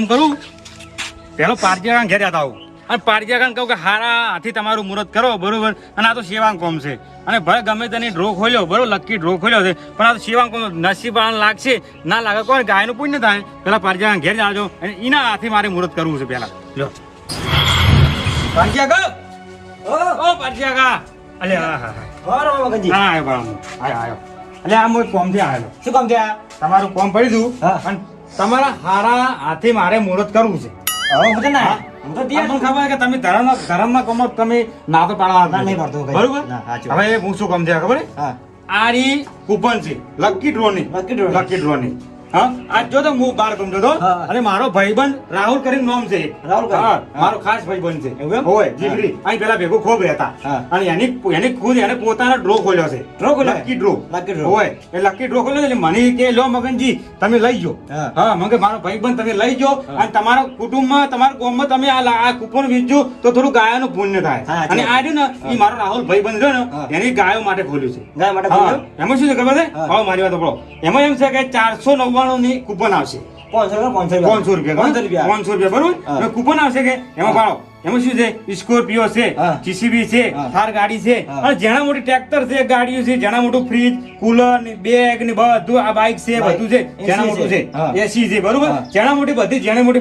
એમ કરું પેલો પારજીયા ઘેર જતા આવું અને પારજીયા કહું કે હારા હાથી તમારું મુહૂર્ત કરો બરોબર અને આ તો સેવાંગ કોમ છે અને ભલે ગમે તેની ડ્રો ખોલ્યો બરોબર લકી ડ્રો ખોલ્યો છે પણ આ તો સેવાંગ કોમ નસીબ લાગશે ના લાગે કોણ ગાયનું પુણ્ય થાય પેલા પારજીયા ઘેર જાજો અને એના હાથી મારે મુહૂર્ત કરવું છે પેલા લો પારજીયા ઓ પારજીયા અલે હા હા બરાબર મગનજી. હા આવ્યો બરાબર આવ્યો એટલે આમ એક કોમ થી આવેલો શું કામ થયા? તમારું કોમ પડી દઉં હા. અને તમારા હારા હાથી મારે મુહૂર્ત કરવું છે હવે હું તો ના હું તો તમને ખબર કે તમે ધર્મના કોમો તમે ના તો પાડવા ના, નહીં પાડતો કઈ. બરોબર ના, સાચી વાત. હવે હું શું કામ થયા ખબર હા આરી કૂપન છે લકી ડ્રો ની લકી ડ્રો ની. લકી ડ્રો ની હા આજ જો તો હું બાર ગમતો હતો હા. અને મારો ભાઈબંધ રાહુલ કરીને નામ છે રાહુલ કરીને? હા, હા. મારો ખાસ ભાઈબંધ છે એવું એમ? હોય જીગરી અહીં પેલા ભેગો ખૂબ રહેતા હા. અને એની ખુદ એને પોતાનો ડ્રો ખોલ્યો છે Draw ખોલ્યો? Lucky draw Lucky draw. હોય એ લકી ડ્રો ખોલ્યો એટલે મને કે લો મગનજી તમે લઈ જો હા. હા મને મારો ભાઈબંધ તમે લઈ જો હા. અને તમારા કુટુંબમાં તમારા ગામમાં તમે આ કૂપન વેચજો તો થોડું ગાયોનું પુણ્ય હા, થાય સાચી અને વાત. આ રહ્યું ને એ મારો રાહુલ ભાઈબંધ રહ્યો હા. ને એની ગાયો માટે ખોલ્યું છે ગાય માટે હા, ખોલ્યું? એમાં શું છે ખબર છે હા. હવે મારી વાત સાંભળો. એમાં એમ છે કે 499 ની કૂપન આવશે 500 500 રૂપિયા 500 રૂપિયા 500 રૂપિયા બરોબર હા. અને કૂપન આવશે કે એમાં ભાડો એમાં શું છે સ્કોર્પિયો છે હા. જીસીબી છે હા. થાર ગાડી છે હા. અને જેના મોટી ટ્રેક્ટર છે ગાડીઓ છે જેના મોટું ફ્રીજ કુલર ને બેગ ને બધું આ બાઇક છે બાઇક. બધું છે AC જેના મોટું છે. છે હા. એસી છે બરોબર હા. જેના મોટી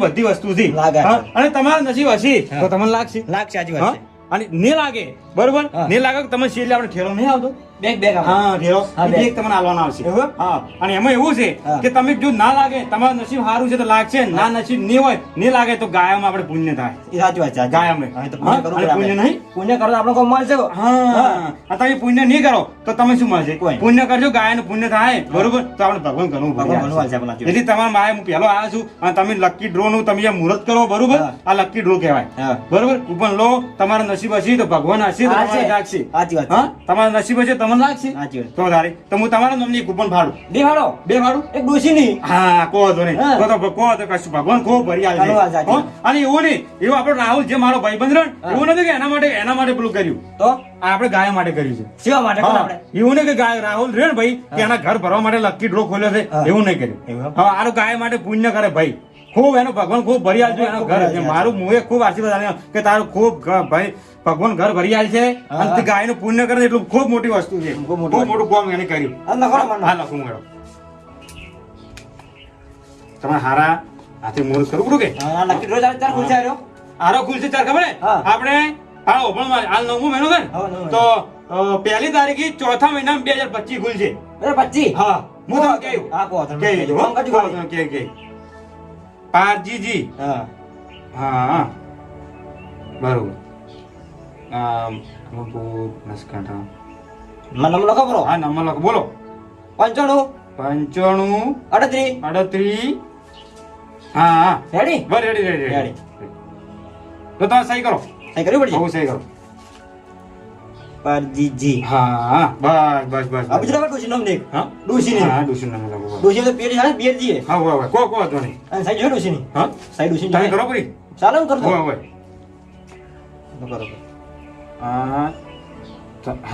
બધી વસ્તુ છે લાગે હા. છે. અને તમારા નસીબ હશે હા. તો તમને લાગશે લાખ સાચી વાત હા. છે. અને ને લાગે બરોબર હા. ને લાગે કે તમે છેલ્લે આપણે ઠેલો નહીં આવતો બેગ આવે. હા ઠેલો હા, એ બેગ. બેગ તમને આલવાનો આવશે એવું? હા અને એમાં એવું છે હા. કે તમે જો ના લાગે તમારું નસીબ સારું છે તો લાગશે ના નસીબ નહીં હોય નહીં લાગે તો ગાયમાં આપણે પુણ્ય થાય એ સાચી વાત છે. ગાયમાં. હા, એ તો હા, પુણ્ય કરવું અને પડે પુણ્ય આપણે. નહીં? પુણ્ય કરો તો આપણને કોઈ મળશે. હા અને તમે પુણ્ય નહીં કરો તો તમે શું મળશે કોઈ નહીં. પુણ્ય કરજો ગાયનું પુણ્ય થાય બરોબર તો આપણે ભગવાન ઘણું ભગવાન ઘણું ભરી આપશે આપણને, સાચી વાત. એટલે તમારા માએ હું પહેલો આવ્યો છું અને તમે લકી ડ્રો નું તમે જે મુહૂર્ત કરો બરોબર હા. આ લકી ડ્રો કહેવાય હા. બરોબર કૂપન લો તમારા નસીબ હશે તો ભગવાન હશે તો હાચી. તમારે લાગશે સાચી વાત છે. હા તમારા નસીબ હશે તમને લાગશે સાચી વાત. તો તારે તો હું તમારા નામની કૂપન ફાડું દેખાડો. બે ફાડું એક ડોશીની. હા કહો તો નહીં હા. કહો તો કશું ભગવાન ખૂબ ભરી ઘણું આ આલશે સાચી હો? અને એવું નહીં એવું આપણો રાહુલ જે મારો ભાઈબંધ રહ્યો ને, હા. એવું નથી કે એના માટે પેલું કર્યું તો આ આપણે ગાય માટે કર્યું છે સેવા માટે કરો હા. આપણે. એવું નહીં કે ગાય રાહુલ રહ્યો ને ભાઈ કે એના ઘર ભરવા માટે લકી ડ્રો ખોલ્યો છે હા. એવું નહીં કર્યું એવું એમ? હા આનો ગાય માટે પુણ્ય કરે ભાઈ ખૂબ એનો ભગવાન ખૂબ ભરી આલજો એનો ખૂબ ઘર ભરી આલશે. મારું મુએ ખૂબ આશીર્વાદ આલ્યો કે તારું ખૂબ ભાઈ ભગવાન ઘર ભરી આલ છે હા. અને તે ગાયનું પુણ્ય કરે એટલું ખૂબ મોટી વસ્તુ છે ખૂબ મોટી ખૂબ મોટું કામ એને કર્યું આ લખો ને મને. હા લખું મેળો તમે હારા હાથે મુહૂર્ત કરવું પડું કે હા, લકી ડ્રો ચાલે ત્યારે ખુલશે હાર્યો. આરો ખુલશે ચાર ખબર હે? હા. આપણે હાલ ઓપનમાં હાલ 9મો મહિનો છે ને? હા, 9મો મહિનો. તો પહેલી તારીખે ચોથા મહિનામાં 2025 ખુલશે અરે 25. હા હું તમને કહ્યું હા, કહો તમે. કહી દેજો, હો. ફોન કરજો કહો ખાલી. તમે, કે પારજીજી હા. હા બરોબર અમુકપુર બનાસકાંઠા મને નંબર લખો બરો. હા નંબર લખો બોલો 95 95 38 38 હા હા રેડી. બસ રેડી રેડી રેડી. રેડી તો તમે સહી કરો સહી કરવી પડશે. હું સહી કરો પારજીજી. હા હા બસ બસ બસ આ બીજું નંબર ડોશી નામ દેખ. હા ડોશીની. હા ડુસુન નામ લખો ડોશી તો પેલી છે બેર જીએ. હા હોય કો તો નહીં અને સાઈડ છે ડોશીની. હા સાઈડ ડોશીની. તમે કરો પરી ચાલો હું કરું તો. હોય હોય બરોબર. હા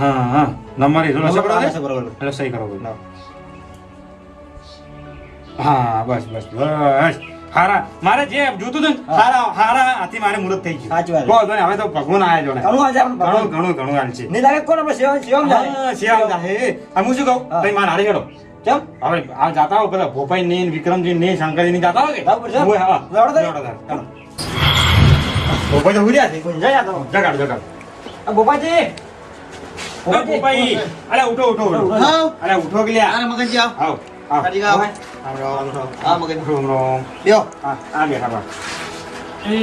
હા હા નંબર એ થોડો સકડો હા, દે બરોબર. એટલે સહી કરો ભાઈ લાવો. હા બસ બસ બસ હારા મારે જે જોતું હતું ને હા. હારા હારા હાથી મારે મુહૂર્ત થઈ ગયું સાચી વાત. કહો તો ને, હવે તો ભગવાન આયા જોડે ઘણું આજે આપણે ઘણું ભગવાન. ઘણું ઘણું હાલ છે નહીં લાગે કોણ આપણે સેવામાં જાય. હા, શિયાળ જાહે. હવે હું શું કહું હા. તમે મારા હારે હેડો કેમ? હવે આ જાતા હો પેલા ભોપાઈ ને વિક્રમજી ને શંકરજી ને જાતા હો કે બરાબર છે. હોય, હા. લેવડો તો. લેવડો તાર. ચાલો. ભોપાઈ તો હુર્યા છે કોઈ જાય આ તો. જગાડ જગાડ આ ગોપાજી. અરે ભોપાઈ અરે ઉઠો ઉઠો ઉઠો હા. અરે ઉઠો કે લ્યા અરે મગનજી આવ. આવ આવ કાઢી આવ. આમ રહો, આમ રહો. હા મગનજી. રોમ રોમ લ્યો. હા આ બેઠા બા એ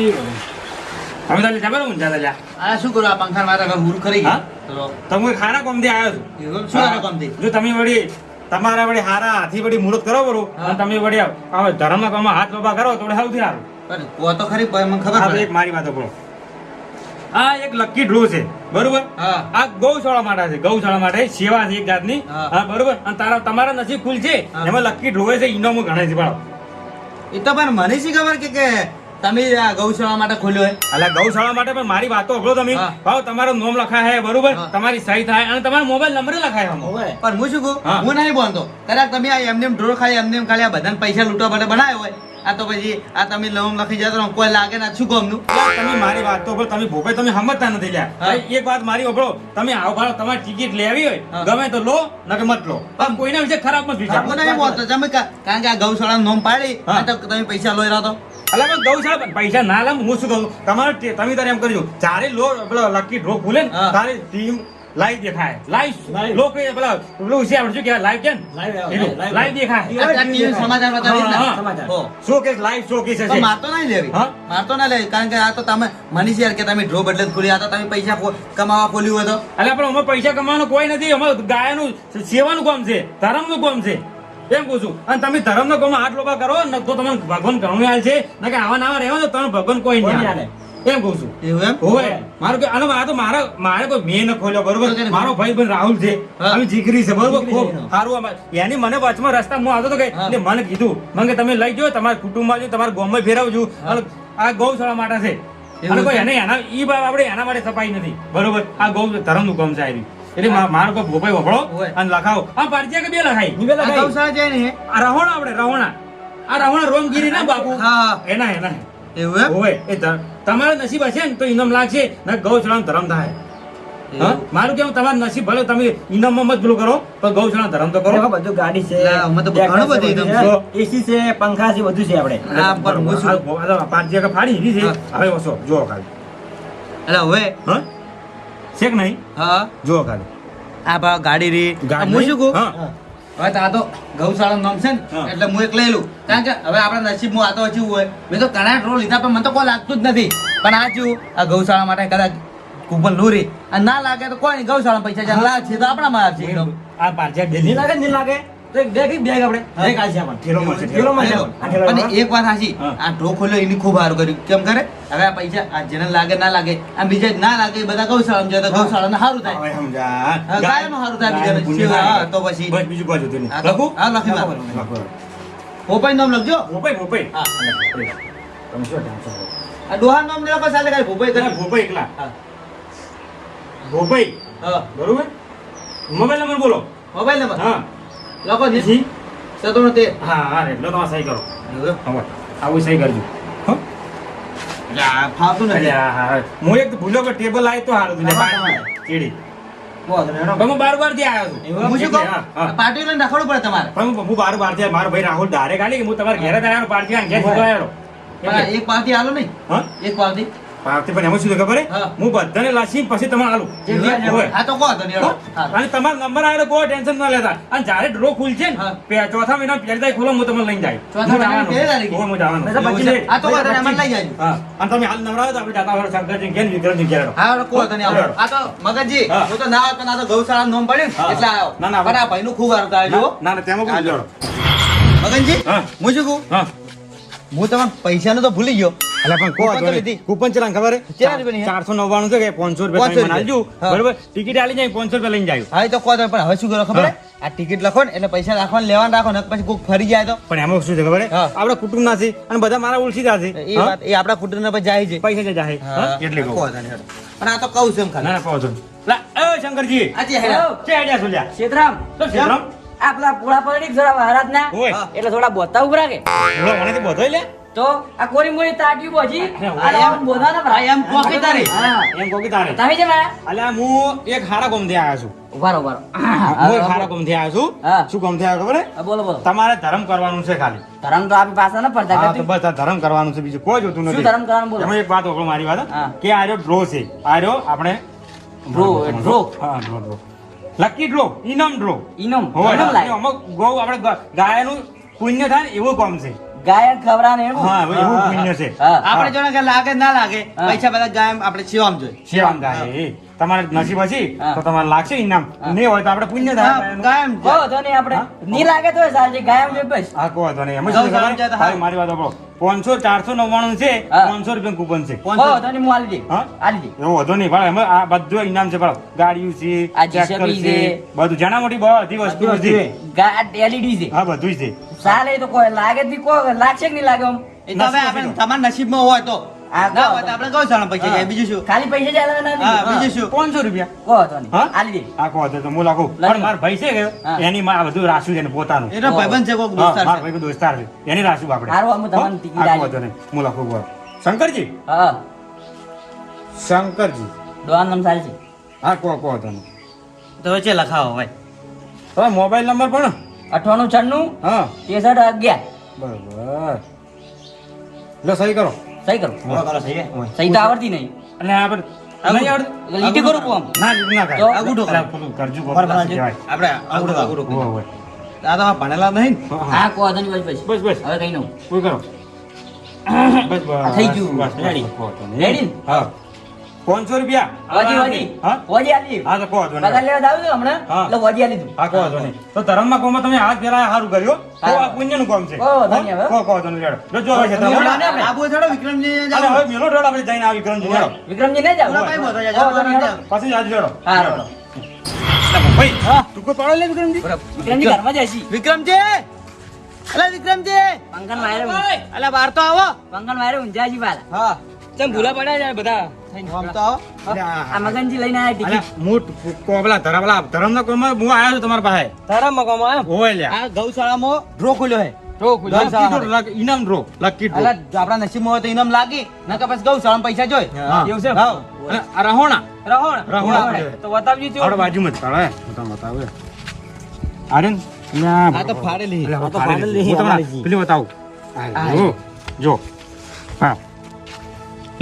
તમે તાલે જબર ઊંઝા તાલ્યા આ શું કરું આ પંખા મારા ઘર હુર ખરી હા? ગઈ. તો તમે ખાના કોમથી આવ્યો છો એવું શું આના કામથી? જો તમે વળી તમારા વળી હારા હાથી વળી મુહૂર્ત કરો બરો હા. અને તમે વળી આ ધર્મના કામમાં હાથ બાબા કરો તો વળી સૌથી સારું પણ કહો તો ખરી પણ મને ખબર આ તો પડે. એક મારી વાતો કરો આ એક લકી ડ્રો છે બરોબર હા. આ ગૌશાળા માટે છે ગૌશાળા માટે સેવા છે એક જાતની હા. હા બરોબર અને તમારા નસીબ ખુલશે હા. એમાં લકી ડ્રો છે ઇનામો ઘણા છે બાળો એ તો પણ મને શી ખબર કે તમે આ ગૌશાળા માટે ખોલ્યો હોય. એટલે ગૌશાળા માટે પણ મારી વાતો સાંભળો તમે હા. ભાવ તમારું નામ લખાય છે બરોબર હા. તમારી સહી થાય અને તમારો મોબાઈલ નંબર લખાય છે હોવે. પણ હું શું કહું હા. હું નહીં બોલતો કદાચ તમે આ એમને ડ્રો ખાલી એમને ખાલી આ બધાને પૈસા લૂંટવા માટે બનાવ્યો હોય આ તો પછી આ તમે લોન લખી જતો રહો, કોઈ લાગે ના શું ગમનું યાર, તમે મારી વાત તો બોલો, તમે ભોપાઈ તમે સમજતા નથી લ્યા. હા. ભાઈ, એક વાત મારી ઓભળો, તમે આવો ભાડો તમારી ટિકિટ લેવી હોય હા. ગમે તો લો નકે મત લો, પણ કોઈના વિશે ખરાબ મત વિચારો. આપણને એમ હોતું, તમે કારણ કે આ ગૌશાળાનું નામ પાડી હા. આ તો તમે પૈસા લઈ રહ્યો તો અલા પણ ગૌશાળા પૈસા ના લે, હું શું કહું તમારે તમે તારે એમ કરજો, ચારે લો પેલો લકી ડ્રો ખુલે ને હા. તારી ટીમ લાઈવ દેખાય, લાઈવ લો કે પેલા પેલું છે આપણે શું કહેવાય લાઈવ કેમ લાઈવ દેખાય. આ TV સમાચાર બતાવી હા, ને. હા. હો. શોકેસ લાઈવ શોકેસ તો હશે. મારતો નહીં લેવી હા? મારતો ના લેવી કારણ કે આ તો તમે મનીષ યાર કે તમે ડ્રો બદલે જ ખોલી, આ તો તમે પૈસા કમાવા ખોલ્યું હોય તો અલ્યા પણ અમારે પૈસા કમાવાનું કોઈ નથી, અમારે ગાયનું સેવાનું કામ છે, ધર્મનું કામ છે એમ કહું છું. અને તમે ધર્મનો કામ હાથ લોપા કરો ને તો તમને ભગવાન ઘણું હાલ છે, ને કે આવા નવા રહેવા તો તમને ભગવાન કોઈ નહીં હાલે એમ કહું છું. એવું એમ હોવે મારું કે આનો આ તો મારે કોઈ મેં ન ખોલ્યો બરોબર. તો મારો ભાઈ પણ રાહુલ છે, હા. અમે જીગરી છે બરોબર, જીગરી ખૂબ છે એનો. સારું એની મને વચમાં રસ્તા હું આવતો હતો કે હા. એટલે મને કીધું મને કે તમે લઈ જાઓ તમારા કુટુંબમાં જો તમારા ગામમાં ફેરવજો, અને આ ગૌશાળા માટે છે અને કોઈ એને એના ઈ બાબ આપણે એના માટે સફાઈ નથી બરોબર. આ ગૌ ધર્મનું કામ છે આ રહ્યું. એટલે મારો કોઈ ભોપાઈ વફળો હોય. અને લખાવો. આ પારજિયા કે બે લખાય આ ગૌશાળા જાય ને આ રહોણા આપણે રહોણા આ રહોણા રોમગીરી ના બાપુ હા. એના એવું એમ હોવે એ તમારા નસીબ હશે ને તો ઇનામ લાગશે ને ગૌશાળાનો ધર્મ થાય. હા? મારું કેવું તમારું નસીબ ભલે તમે ઇનામમાં મત પેલું કરો પણ ગૌશાળા ધર્મ તો કરો. દેખો બધું ગાડી છે, લા, અમે તો ઘણું બધું એકદમ છે. એસી છે, પંખા છે, બધું છે આપણે. હા, પણ હું શું- આ પાંચ જગ્યા ફાડી દીધી છે. હા. હવે ઓછો જુઓ ખાલી. એટલે હવે હા છે કે નહીં હા જુઓ ખાલી આ ભાવ ગાડી રી ગાડી હું શું કહું હા. હવે તો આ તો ગૌશાળાનું નામ છે ને હા. એટલે હું એક લઈ લઉં કારણ કે હવે આપણા નસીબમાં આ તો હજુ હોય મેં તો ઘણા ડ્રો લીધા પણ મને તો કોઈ લાગતું જ નથી પણ આ થયું આ ગૌશાળા માટે કદાચ કૂપન લૂરી અને ના લાગે તો કોઈ નહીં ગૌશાળા પૈસા જ્યાં લાગશે તો આપણામાં આવશે એકદમ. આ પાંચ જગ્યા નહીં લાગે, નહીં લાગે તો એક બેગ આપણે હા. બેગ આલશે આપણને. ઠેલો મળશે, ઠેલો મળશે ઠેલો. આપણને. આ ઠેલો અને એક વાત સાચી હા. આ ડ્રો ખોલ્યો એની ખૂબ સારું કર્યું કેમ કરે હવે આ પૈસા આ જેને લાગે ના લાગે આ બીજા ના લાગે એ બધા ગૌશાળામાં જાય તો ગૌશાળાને સારું થાય હવે સમજા. હા, ગાયનું સારું થાય બીજાને. ગાયનું પુણ્ય હા, થાય. તો પછી બસ બીજું કોઈ જોતું નહીં. આ તો- લખું? હા, લખી નાખો. લખો. પોપાઈ નામ લખજો ભોપાઈ ભોપાઈ હા તમે શું ટેન્શન લો? આ ડોહાનું નામ લખો ચાલે ખાલી પોપાઈ ના, કરી ભોપાઈ એકલા હા ભોપાઈ હા બરોબર. મોબાઈલ નંબર બોલો. મોબાઈલ નંબર હા લખો જી જી 97 હા હા એટલે તમારે સહી કરો. હવે આવું સહી કરજો. હો? ફાવતું એટલે નથી હા હા હું એક ભૂલો કે ટેબલ આવી તો હારું હતું. ચીડી વાંધો નહીં, હેડો. પણ હું બાર થી આવ્યો છું. હું શું કહું હા, હા. પાર્ટી લઈને રાખવાનું પડે તમારે પણ હું બાર થી મારો ભાઈ રાહુલ ડાયરેક્ટ આલી કે હું તમારા ઘેર જ આવ્યો પાર્ટી ઘેર સીધો આવ્યો. પણ આ એક પાર્ટી આલો નહીં હા એક પાર્ટી પાર્ટી પણ એમાં શું છે ખબર હે? હા. હું બધાને લાસી પછી તમારે આલું. હોય. હા તો કહો તો નહીં, હેડો. હા. અને તમારો નંબર આવેલો કોઈ ટેન્શન ના લેતા અને જ્યારે ડ્રો ખુલશે ને હા. ચોથા મહિના પહેલી તારીખ ખોલો હું તમને લઈને જાય ચોથા મહિનાની પહેલી તારીખે? હું જવાનું એટલે પછી લે. આ તો કહો તો એમાં લઈ જાજો હા અને તમે હાલ નવરા હોય તો આપણે જાતા હોય શંકરજી ઘેર વિક્રમજી ઘેર હા હેડો, કહો તો નહીં આવો. આ તો મગજજી હા. હું તો ના આવ્યો પણ આ તો ગૌશાળાનું નામ પડ્યું ને હા. એટલે આવ્યો ના, ના, પણ આ ભાઈનું ખૂબ સારું થાય જુઓ ના ના તેમાં કોઈ જોડો. મગનજી હા. હું શું કહું હા હું તમારા પૈસાનું તો ભૂલી ગયો એટલે પણ કૂપન તો લીધી. કૂપન ચલા ખબર હે? કેટલા રૂપિયાની હે? 499 છે કે 500 રૂપિયા 500 તમે મને આલજો. હા. બરોબર ટિકિટ આલી જાય 500 રૂપિયા લઈને જાય. હા એ તો કહો તો પણ હવે શું કરો ખબર હે? આ ટિકિટ લખો ને એટલે પૈસા રાખવાનું લેવાનું રાખો ને પછી કોઈક ફરી જાય તો પણ એમાં શું છે ખબર હે? હા. આપણા કુટુંબના છે અને બધા મારા ઓળખીતા છે. એ વાત એ આપણા કુટુંબને પછી જાય છે પૈસા જ જાય હા? એટલે કહું. કહો તો નહીં, હેડો. પણ આ તો કહું છું એમ ના ખાલી ના કહો છો. લા એ શંકરજી આજે હેડો. છે આઈડિયા શું લ્યા? શેતરામ, શું છે રામ? આ પેલા પૂળા પડી જરા મહારાજના. ઓય. હા. એટલે થોડા બોતા ઉભરા કે બોલો, મને તો બધોય લે. તો આ કોરી મોરી તાટ્યું બોજી હા, આ આમ બોધા ના ભરાય. એમ કોકી તારી. હા. એમ કહું કે તારે. તમે જેમ આયા? અલ્યા હું એક હારા ગોમથી આવ્યો છું. ઉભા રહો, ઉભા રહો. હું એક હારા ગોમથી આવ્યો છું. હા. શું ગોમથી આવ્યો ખબર હે? હા, બોલો બોલો. તમારે ધર્મ કરવાનું છે ખાલી. ધરમ તો આપણી પાસે ન પડતા હા તો કરતી. બસ આ ધર્મ કરવાનું છે બીજું કોઈ જોતું શું નથી. ધરમ કરવાનું બોલો? એમાં એક વાત ઓળખો મારી વાત હા. કે આર્યો ડ્રો છે આર્યો આપણે ડ્રો, ડ્રો. હા ડ્રો લકી ડ્રો ઇનામ ડ્રો ઈનમ હોય ઈનમ લાય. અમુક ગૌ આપણે ગાયનું પુણ્ય થાય ને એવું કામ છે. ગાયક ખવડાવે ને એવું. હા હવે એવું પુણ્ય છે. હા. આપણે જોડે કે લાગે ના લાગે હા. પૈસા બધા ગાય આપણે સેવામાં જોઈએ સેવામ ગાય એ. તમારે નસીબ હશે હા. તો તમારે લાગશે ઇનામ હા. નહીં હોય તો આપણે પુણ્ય હા, થાય ગાયનું. કાયમ હો, તો નહીં આપણે હા? નહીં લાગે તોય ચાલશે. ગાયમ જોઈએ બસ. હા કહો તો નહીં એમ ગૌ શાળામાં જાય તો હા. મારી વાત સાંભળો. 500 499 છે હા. 500 રૂપિયા કૂપન છે હો, તો નહીં હું આલી દઈ. હા? આલી દઈ. એવું વધુ નહીં ભાઈ એમાં આ બધું ઇનામ છે ભાઈ ગાડીઓ છે આ ટ્રેક્ટર GCB છે છે. બધું જાણા મોટી બધી વસ્તુ બધી છે વસ્તુ. ગા- LED છે. હા બધું જ છે ચાલે એ તો કોઈ લાગે જ નહીં. કોઈ લાગશે કે નહીં લાગે આમ? એ તો હવે આપણે તમારા નસીબમાં હોય તો આ ના હોય તો આપણે ગૌશાળામાં પૈસા જાય બીજું શું ખાલી પૈસા જ આલવાના હા નથી. બીજું શું 500 રૂપિયા કહો તો નહીં. હા? આલી દે. આ કહો તો હું લાખું લાખ. પણ મારા ભાઈ છે કે હા. એની માં આ બધું રાશુ છે ને પોતાનું એનો ભાઈબંધ છે કોક હા, દોસ્તાર મારા છે ભાઈ દોસ્તાર છે એની રાશુ આપણે હારું, અમે તમને હો? ટિકિટ આ કહો આલી. તો નહીં હું લાખું બોલો શંકરજી હા શંકરજી દોવાનું નામ સારી છે. હા કહો તો નહીં તો વચ્ચે લખાવો ભાઈ હવે મોબાઈલ નંબર પણ 98 હા 96 11 બરોબર લો સહી કરો સહી કરો. સહી તો આવડતી નહીં. અને આપણે નહીં આવડતું? લીટી કરું છું આમ. ના ના તો? કરે આગુઠો અલા, પેલું કરજુ ગોળ બરાબર પાસે છે. કહેવાય. આપણે આગળ હોવે, હોવે. આ તો આ ભણેલા નહીં ને? હા, હા. હા કહો તો નહીં બસ બસ બસ હવે કઈ નું કોઈ કરો બસ બસ થઈ ગયું. બસ, બસ, Ready? કહો તો નહીં. Ready? હા 500 રૂપિયા વજી વજી હા વજી આલી. હા તો કહો તો પગાર નહીં. લેવા જાવ છો હમણાં હા. એટલે વજી આલી તું. હા કહો તો નહીં. તો ધર્મના કોમમાં તમે હાથ ફેરાયા સારું કર્યું તો હા. આ પુણ્યનું કામ છે કહો ધન્યવાદ. કહો તો નહીં લેડો. જો જો હવે છે તમે તમારે. આપણે આબુ છોડો વિક્રમજી અરે હવે મેલો ઢોળ આપણે જઈને આવી વિક્રમજી લેડો. વિક્રમજી નહીં જાવ. પૂરા ભાઈ બોલતા જાય, કહો તો નહીં જાઓ, હેડો. પછી આજ લેડો હા હેડો. ભાઈ હા. ટૂંકો પાડો લે વિક્રમજી વિક્રમજી ઘરમાં જાય છે. વિક્રમજી અલા વિક્રમજી પંકન વાયરે અલા બહાર તો આવો પંકન વાયરે ઊંઝા છે વાલા. હા ચમ ભૂલા પડ્યા છે બધા. આમ તો આવો આ મગનજી લઈને આયા અલા, ટિકિટ. હું પેલા ધર્મના કોમમાં હું આવ્યો છું તમારા પાસે ઓય લ્યા આ ગૌશાળામાં ડ્રો ખુલ્યો હે લકી ડ્રો, ઇનામ ડ્રો લકી ડ્રો અલા જો આપણા નસીબમાં હોય તો ઇનામ લાગે નકર પછી ગૌશાળામાં પૈસા જોઈ હા. એવું છે? હા. અને આ રહોણા રહોણા તો બતાવજો જો. આપણે બાજુમાં જ કાઢો, હું તમને બતાવું. આર્યન, અહીંયા આ તો ફાડેલી. અલા, આ તો ફાડેલી. હું તમને ફાડેલી. પેલી બતાવું. આ જો હા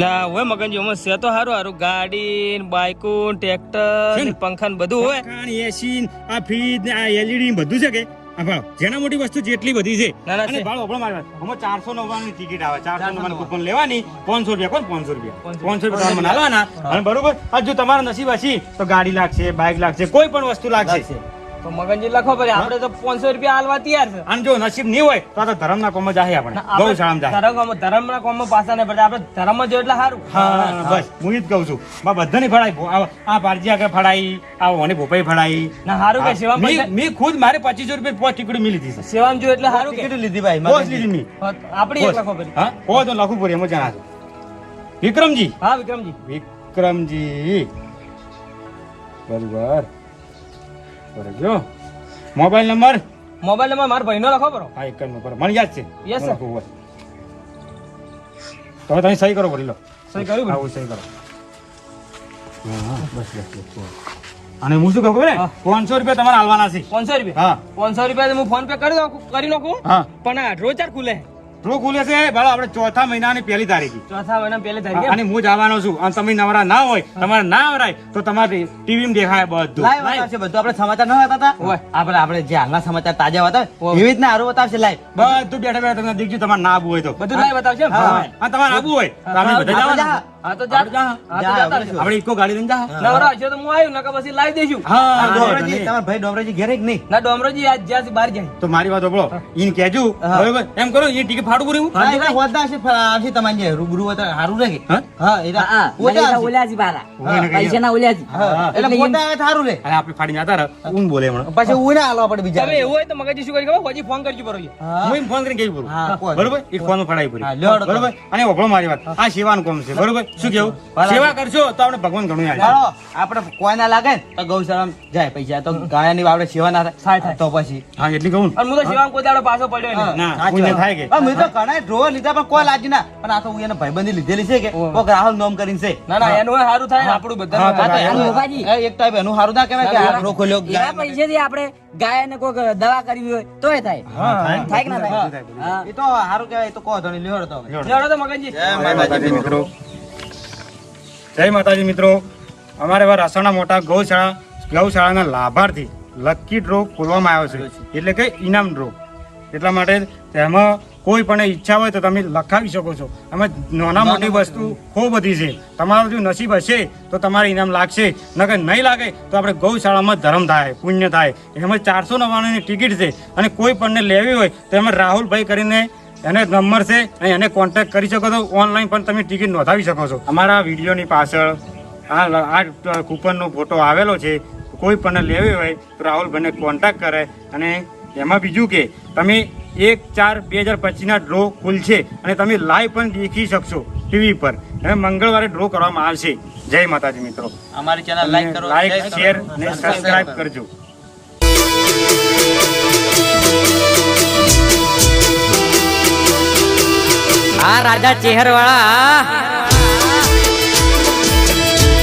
ના હોય મગનજી અમે છે તો હારું હારું ગાડી ને બાઈકો ને ટ્રેક્ટર છે ને? ને પંખા ને બધું હોય કાન, એસી, આ ફ્રીજ ને આ LED ને બધું છે કે આ ભાવ જેના મોટી વસ્તુ જેટલી બધી છે ના, ના, અને છે. ભાવ આપણો મારી વાત. આમાં 499 ની ટિકિટ આવે 499 કૂપન લેવાની 500 રૂપિયા કોણ 500 રૂપિયા 500 રૂપિયા તમારે આલવાના અને બરોબર આ જો તમારા નસીબ હશે તો ગાડી લાગશે બાઇક લાગશે કોઈ પણ વસ્તુ લાગશે તો મગનજી લખો પડે આપણે તો 500 રૂપિયા આલવા તૈયાર છે અને જો નસીબ નહીં હોય તો આ તો ધર્મના કોમમાં જાય આપણે ગૌશાળામાં જાય ધર્મના કોમમાં પાછા નહીં પડે આપણે ધર્મ જો એટલે સારું હા બસ હું જ કહું છું બધાની ફળાઈ આ પારજી આગળ ફળાઈ આ ઓની ભોપાઈ ફળાઈ ના સારું કે સેવા મેં ખુદ મારે 2500 રૂપિયા પોચ ટિકિટ મિલી હતી સેવામ જો એટલે સારું કે ટિકિટ લીધી ભાઈ પોચ મગનજી. લીધી મેં આપણી એક લખો પડે હા ઓ તો લખું પડે એમ જણાશે વિક્રમજી હા વિક્રમજી વિક્રમજી બરોબર બરોબર જો મોબાઈલ નંબર મોબાઈલ નંબર મારા ભાઈનો લખો પડો હા એક જ નંબર મને યાદ છે Yes, sir. લખું હોય. તો હવે તમે સહી કરો બોલી લો સહી કર્યું ભાઈ? આવું સહી કરો હા બસ બસ અને હું શું કહું ખબર હે? હા. 500 રૂપિયા તમારે આલવાના છે 500 રૂપિયા હા 500 રૂપિયા હું ફોન પે કરી નાખું હા પણ આ રોજ ચાર ખુલે ડ્રો ખુલે છે ભાડો આપણે ચોથા મહિનાની પહેલી તારીખે ચોથા મહિના પહેલે તારીખે અને હું જવાનો છું અને તમે નવરા ના હોય તમારે ના આવરાય તો તમારે ટીવીમાં દેખાય બધું લાઈવ બતાવશે બધું આપણે સમાચાર ન હતા હોય. આપણે જે હાલના સમાચાર તાજા હતા હોય. એવી રીતના હારું બતાવશે લાઈવ બધું બેઠા બેઠા તમને દીકરી તમારે ના આવવું હોય તો બધું લાઈવ બતાવશે એમ? હા. હા તમારે આવવું હોય તો આપણે બધા આપણે જવાના. હા તો જા આપણે જા. હા તો જાતા રહેશું. આપણે ઇકો ગાડી લઈને જા નવરા હશે તો હું આવ્યું નકર પછી લાવી દઈશું હા ડોમરાજી, તમારા ભાઈ ડોમરાજી ઘેરે કે નહીં ના ડોમરોજી આજ જ્યાં બહાર જાય તો મારી વાત સાંભળો ઈને કહેજો હા. બરોબર એમ કરો એ ટિકિટ ફાડું પૂરી હા, એટલે હોદના આવશે તમારે જે રૂબરૂ હતા હારું રહે કે? હા? હા એ હા, હા. પોતે પૈસા આવશે. ઓલ્યા છે બાલા. હા, એને કહીએ. પૈસાના ઓલ્યા છે. હા, એટલે એટલે પોતે આવે તો હારું રહે અને આપણે ફાડીને જતા રહે ઊન બોલે હમણાં પછી હું ના હાલવા પડે બીજા તમે એવું હોય તો મગજજી શું કરી ખબર હજી ફોન કરજો બરોબર હા. હું એમ ફોન કરીને કેવું હા, પૂરું કોઈ. બરોબર એક ફોન ફાડાઈ પૂરી હા, લ્યો, બરોબર અને ઓભળો મારી વાત આ સેવાનું કામ છે બરોબર શું કેવું બરાબર. સેવા કરશો તો આપણે ભગવાન ઘણું યાદ ચાલો આપણે કોઈ ના લાગે ને તો ગૌશાળામાં જાય પૈસા તો ગાયની આપણે સેવા ના થાય થાય. તો પછી હા એટલી કહું ને. અને હું તો સેવામાં કોઈ દાડો પાછો પડ્યો નહીં. ના સાચી પુણ્ય વાત. થાય કે હા, મેં તો ઘણા ડ્રોવર લીધા પણ કોઈ લાગી ના પણ આ તો હું એને ભાઈબંધી લીધેલી છે કે કોક રાહુલ નોમ કરીને છે ના ના એનું હોય સારું થાય ને આપણું હા, બધાનું તો હા, તો થાય. એનું- બાબાજી. એક ટાઈપ એનું સારું ના કહેવાય કે આ ડ્રો ખોલ્યો એવા પૈસેથી આપણે ગાયને કોઈક દવા કરવી હોય તોય થાય. હા, થાય કે ના થાય? બધું બધું. હા. એ તો સારું કહેવાય એ તો કહો તો નહીં લ્યો તો હવે. લ્યો. લેવડો તો મગનજી જય માતાજી મિત્રો જય માતાજી મિત્રો અમારે એવા રાસણના મોટા ગૌશાળાના લાભાર્થી લકી ડ્રો ખોલવામાં આવ્યો છે એટલે કે ઇનામ ડ્રો એટલા માટે તેમાં કોઈ પણ ઈચ્છા હોય તો તમે લખાવી શકો છો એમાં નાના મોટી વસ્તુ ખૂબ બધી છે તમારું જો નસીબ હશે તો તમારે ઇનામ લાગશે નકર નહીં લાગે તો આપણે ગૌશાળામાં ધર્મ થાય પુણ્ય થાય એમાં 499 ની ટિકિટ છે અને કોઈ પણને લેવી હોય તો એમાં રાહુલભાઈ કરીને એને નંબર છે અને એને કોન્ટેક્ટ કરી શકો છો ઓનલાઈન પણ તમે ટિકિટ નોંધાવી શકો છો અમારા વિડીયોની પાછળ આ કૂપનનો ફોટો આવેલો છે કોઈ પણ લેવી હોય તો રાહુલભાઈને કોન્ટેક્ટ કરે અને એમાં બીજું કે તમે 1/4/2025 ડ્રો ખુલશે અને તમે લાઈવ પણ દેખી શકશો ટીવી પર હવે મંગળવારે ડ્રો કરવામાં આવશે. જય માતાજી મિત્રો. અમારી ચેનલ લાઈક કરો, લાઈક, share કરો, શેર ને સબસ્ક્રાઇબ કરજો. આ રાજા ચેહર વાળા